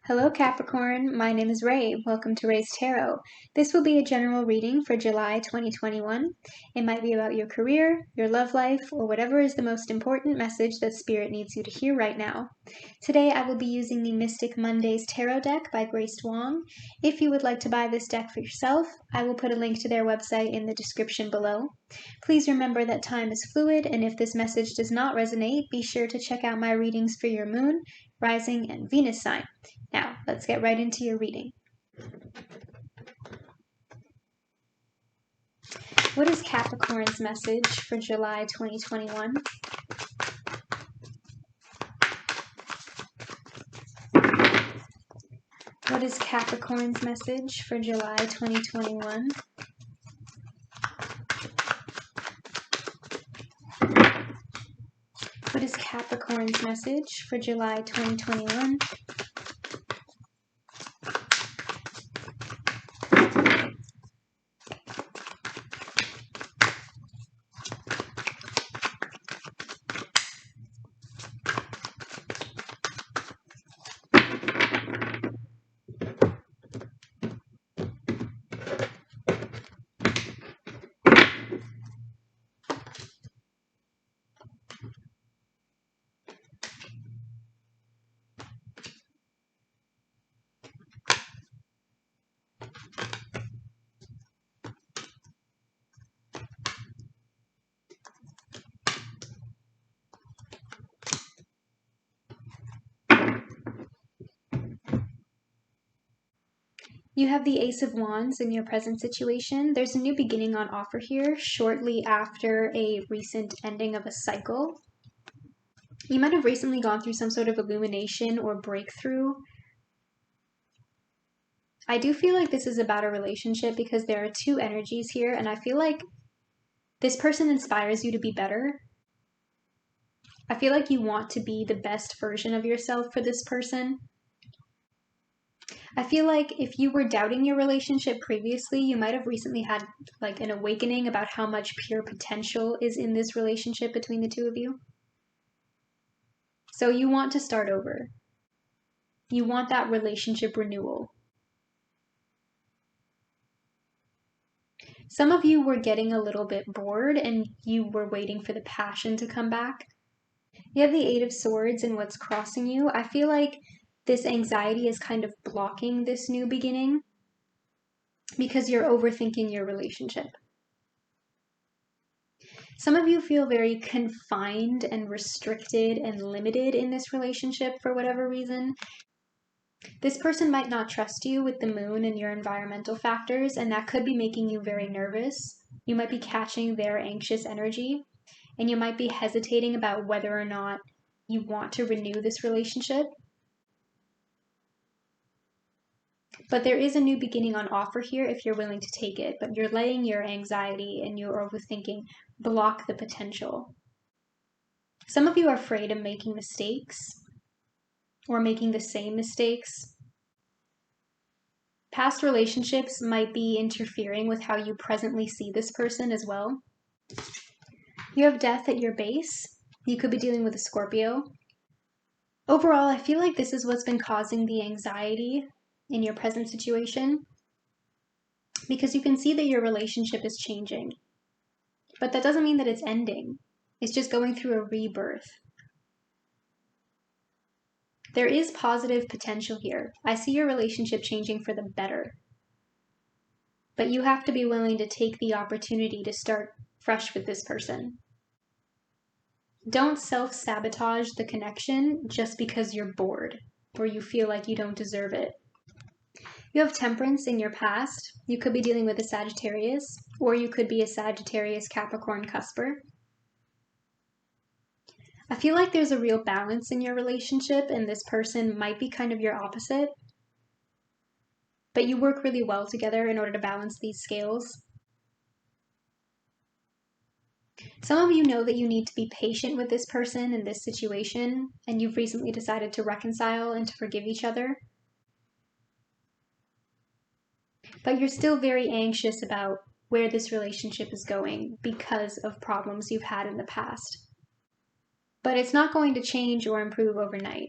Hello Capricorn, my name is Ray. Welcome to Ray's Tarot. This will be a general reading for July 2021. It might be about your career, your love life, or whatever is the most important message that Spirit needs you to hear right now. Today I will be using the Mystic Mondays Tarot deck by Grace Wong. If you would like to buy this deck for yourself, I will put a link to their website in the description below. Please remember that time is fluid, and if this message does not resonate, be sure to check out my readings for your Moon, Rising, and Venus sign. Now, let's get right into your reading. What is Capricorn's message for July 2021? What is Capricorn's message for July 2021? What is Capricorn's message for July 2021? You have the Ace of Wands in your present situation. There's a new beginning on offer here shortly after a recent ending of a cycle. You might have recently gone through some sort of illumination or breakthrough. I do feel like this is about a relationship because there are two energies here, and I feel like this person inspires you to be better. I feel like you want to be the best version of yourself for this person. I feel like if you were doubting your relationship previously, you might have recently had like an awakening about how much pure potential is in this relationship between the two of you. So you want to start over. You want that relationship renewal. Some of you were getting a little bit bored and you were waiting for the passion to come back. You have the Eight of Swords and what's crossing you. I feel like this anxiety is kind of blocking this new beginning because you're overthinking your relationship. Some of you feel very confined and restricted and limited in this relationship for whatever reason. This person might not trust you with the moon and your environmental factors, and that could be making you very nervous. You might be catching their anxious energy, and you might be hesitating about whether or not you want to renew this relationship. But there is a new beginning on offer here if you're willing to take it, but you're letting your anxiety and your overthinking block the potential. Some of you are afraid of making mistakes or making the same mistakes. Past relationships might be interfering with how you presently see this person as well. You have Death at your base. You could be dealing with a Scorpio. Overall, I feel like this is what's been causing the anxiety in your present situation, because you can see that your relationship is changing, but that doesn't mean that it's ending. It's just going through a rebirth. There is positive potential here. I see your relationship changing for the better, but you have to be willing to take the opportunity to start fresh with this person. Don't self-sabotage the connection just because you're bored or you feel like you don't deserve it. You have Temperance in your past. You could be dealing with a Sagittarius, or you could be a Sagittarius Capricorn cusper. I feel like there's a real balance in your relationship, and this person might be kind of your opposite, but you work really well together in order to balance these scales. Some of you know that you need to be patient with this person in this situation, and you've recently decided to reconcile and to forgive each other. But you're still very anxious about where this relationship is going because of problems you've had in the past. But it's not going to change or improve overnight.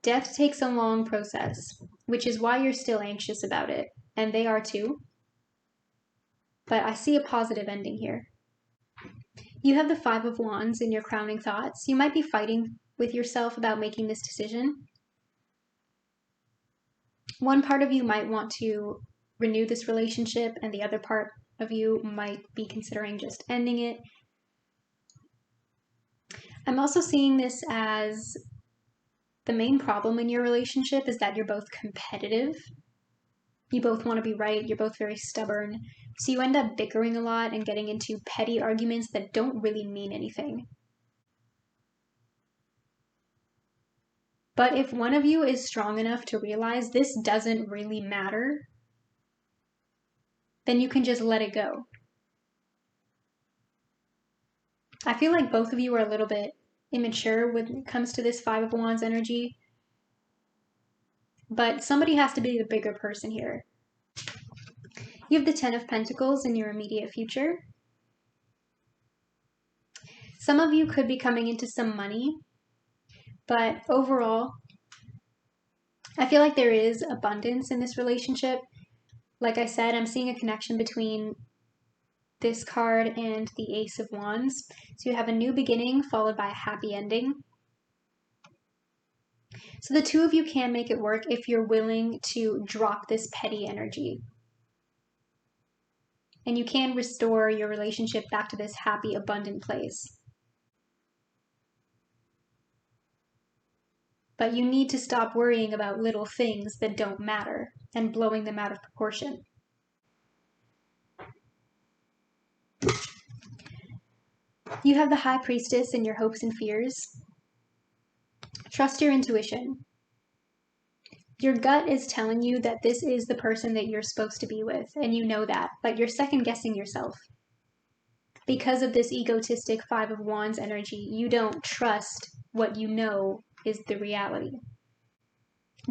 Death takes a long process, which is why you're still anxious about it, and they are too. But I see a positive ending here. You have the Five of Wands in your crowning thoughts. You might be fighting with yourself about making this decision. One part of you might want to renew this relationship, and the other part of you might be considering just ending it. I'm also seeing this as the main problem in your relationship is that you're both competitive. You both want to be right. You're both very stubborn. So you end up bickering a lot and getting into petty arguments that don't really mean anything. But if one of you is strong enough to realize this doesn't really matter, then you can just let it go. I feel like both of you are a little bit immature when it comes to this Five of Wands energy. But somebody has to be the bigger person here. You have the Ten of Pentacles in your immediate future. Some of you could be coming into some money, but overall, I feel like there is abundance in this relationship. Like I said, I'm seeing a connection between this card and the Ace of Wands. So you have a new beginning followed by a happy ending. So the two of you can make it work if you're willing to drop this petty energy. And you can restore your relationship back to this happy, abundant place. But you need to stop worrying about little things that don't matter and blowing them out of proportion. You have the High Priestess in your hopes and fears. Trust your intuition. Your gut is telling you that this is the person that you're supposed to be with, and you know that, but you're second guessing yourself. Because of this egotistic Five of Wands energy, you don't trust what you know is the reality.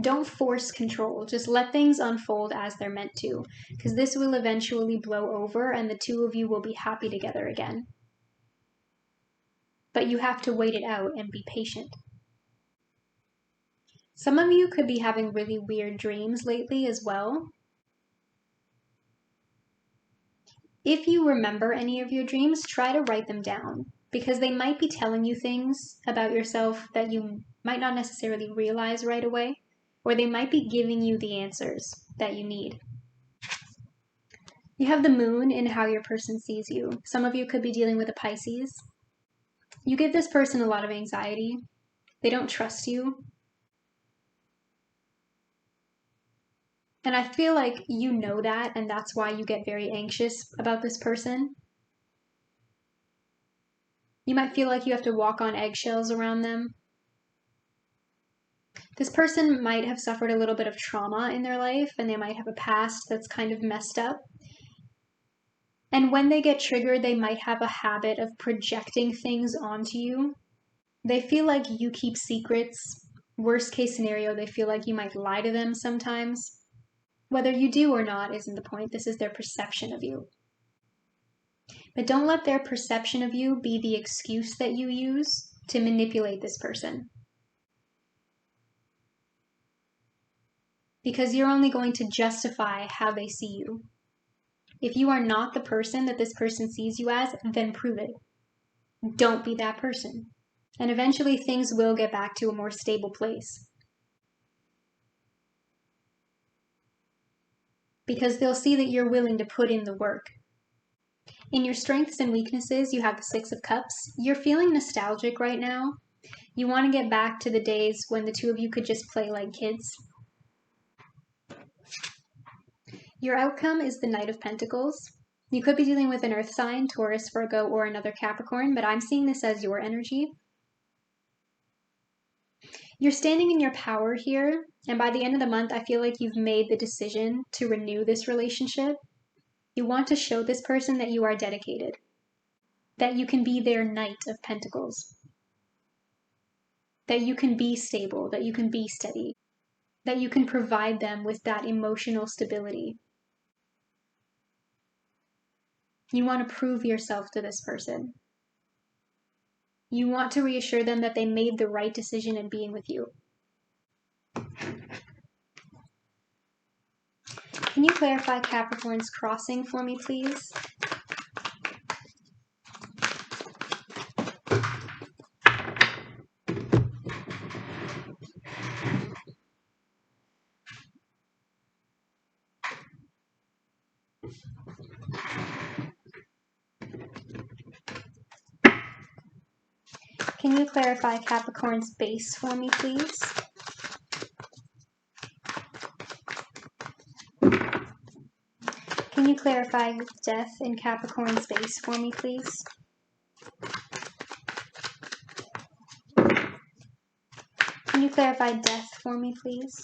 Don't force control. Just let things unfold as they're meant to, because this will eventually blow over and the two of you will be happy together again. But you have to wait it out and be patient. Some of you could be having really weird dreams lately as well. If you remember any of your dreams, try to write them down, because they might be telling you things about yourself that you might not necessarily realize right away, or they might be giving you the answers that you need. You have the Moon in how your person sees you. Some of you could be dealing with a Pisces. You give this person a lot of anxiety. They don't trust you. And I feel like you know that, and that's why you get very anxious about this person. You might feel like you have to walk on eggshells around them. This person might have suffered a little bit of trauma in their life, and they might have a past that's kind of messed up. And when they get triggered, they might have a habit of projecting things onto you. They feel like you keep secrets. Worst case scenario, they feel like you might lie to them sometimes. Whether you do or not isn't the point. This is their perception of you. But don't let their perception of you be the excuse that you use to manipulate this person. Because you're only going to justify how they see you. If you are not the person that this person sees you as, then prove it. Don't be that person. And eventually things will get back to a more stable place. Because they'll see that you're willing to put in the work. In your strengths and weaknesses, you have the Six of Cups. You're feeling nostalgic right now. You want to get back to the days when the two of you could just play like kids. Your outcome is the Knight of Pentacles. You could be dealing with an earth sign, Taurus, Virgo, or another Capricorn, but I'm seeing this as your energy. You're standing in your power here, and by the end of the month, I feel like you've made the decision to renew this relationship. You want to show this person that you are dedicated, that you can be their Knight of Pentacles, that you can be stable, that you can be steady, that you can provide them with that emotional stability. You want to prove yourself to this person. You want to reassure them that they made the right decision in being with you. Can you clarify Capricorn's crossing for me, please? Can you clarify Capricorn's base for me, please? Can you clarify death in Capricorn's base for me, please? Can you clarify death for me, please?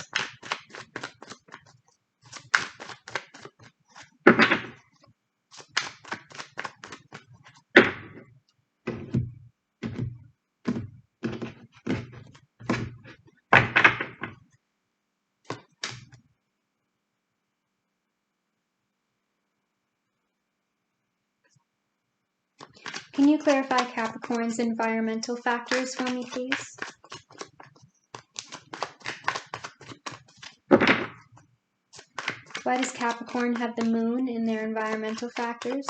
Can you clarify Capricorn's environmental factors for me, please? Why does Capricorn have the moon in their environmental factors?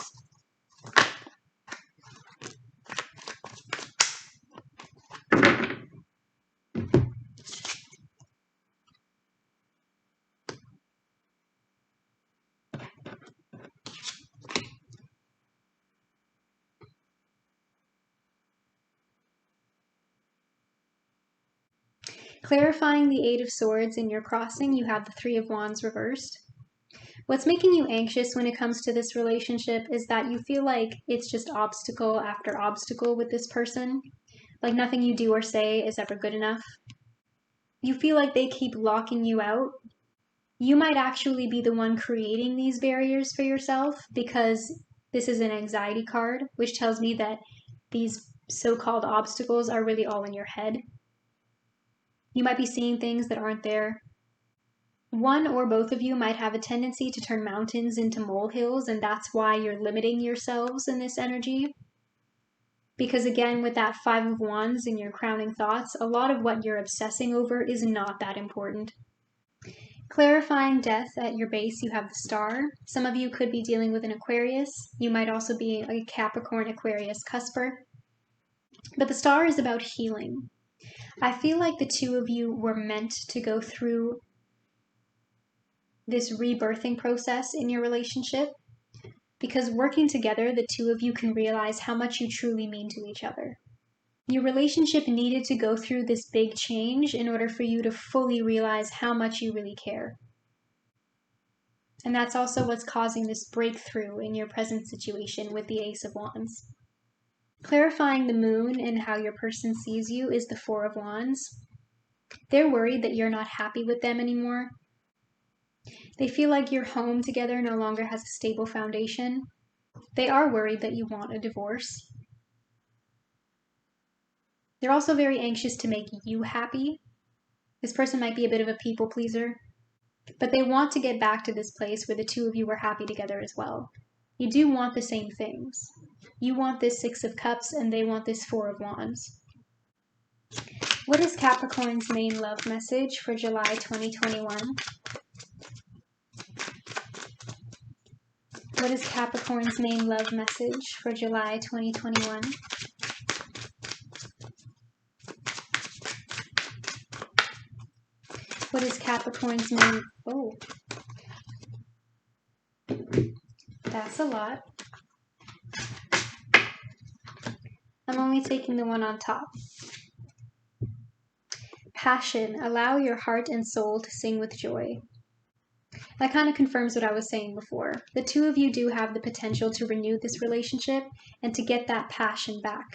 Clarifying the Eight of Swords in your crossing, you have the Three of Wands reversed. What's making you anxious when it comes to this relationship is that you feel like it's just obstacle after obstacle with this person. Like nothing you do or say is ever good enough. You feel like they keep locking you out. You might actually be the one creating these barriers for yourself because this is an anxiety card, which tells me that these so-called obstacles are really all in your head. You might be seeing things that aren't there. One or both of you might have a tendency to turn mountains into molehills, and that's why you're limiting yourselves in this energy. Because again, with that Five of Wands in your crowning thoughts, a lot of what you're obsessing over is not that important. Clarifying death at your base, you have the Star. Some of you could be dealing with an Aquarius. You might also be a Capricorn Aquarius cusper. But the Star is about healing. I feel like the two of you were meant to go through this rebirthing process in your relationship, because working together, the two of you can realize how much you truly mean to each other. Your relationship needed to go through this big change in order for you to fully realize how much you really care. And that's also what's causing this breakthrough in your present situation with the Ace of Wands. Clarifying the moon and how your person sees you is the Four of Wands. They're worried that you're not happy with them anymore. They feel like your home together no longer has a stable foundation. They are worried that you want a divorce. They're also very anxious to make you happy. This person might be a bit of a people pleaser, but they want to get back to this place where the two of you are happy together as well. You do want the same things. You want this Six of Cups and they want this Four of Wands. What is Capricorn's main love message for July 2021? What is Capricorn's main love message for July 2021? What is Capricorn's main... Oh. That's a lot. I'm only taking the one on top. Passion. Allow your heart and soul to sing with joy. That kind of confirms what I was saying before. The two of you do have the potential to renew this relationship and to get that passion back.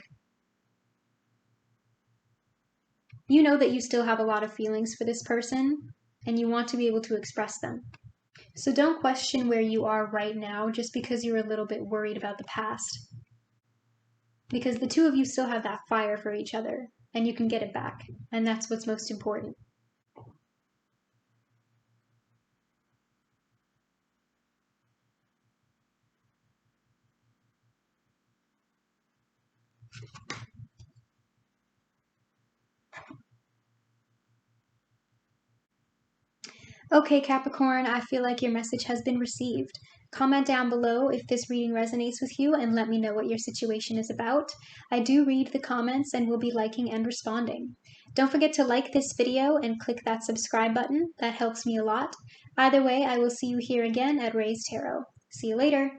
You know that you still have a lot of feelings for this person and you want to be able to express them. So don't question where you are right now just because you're a little bit worried about the past. Because the two of you still have that fire for each other and you can get it back. And that's what's most important. Okay, Capricorn, I feel like your message has been received. Comment down below if this reading resonates with you and let me know what your situation is about. I do read the comments and will be liking and responding. Don't forget to like this video and click that subscribe button. That helps me a lot. Either way, I will see you here again at Ray's Tarot. See you later.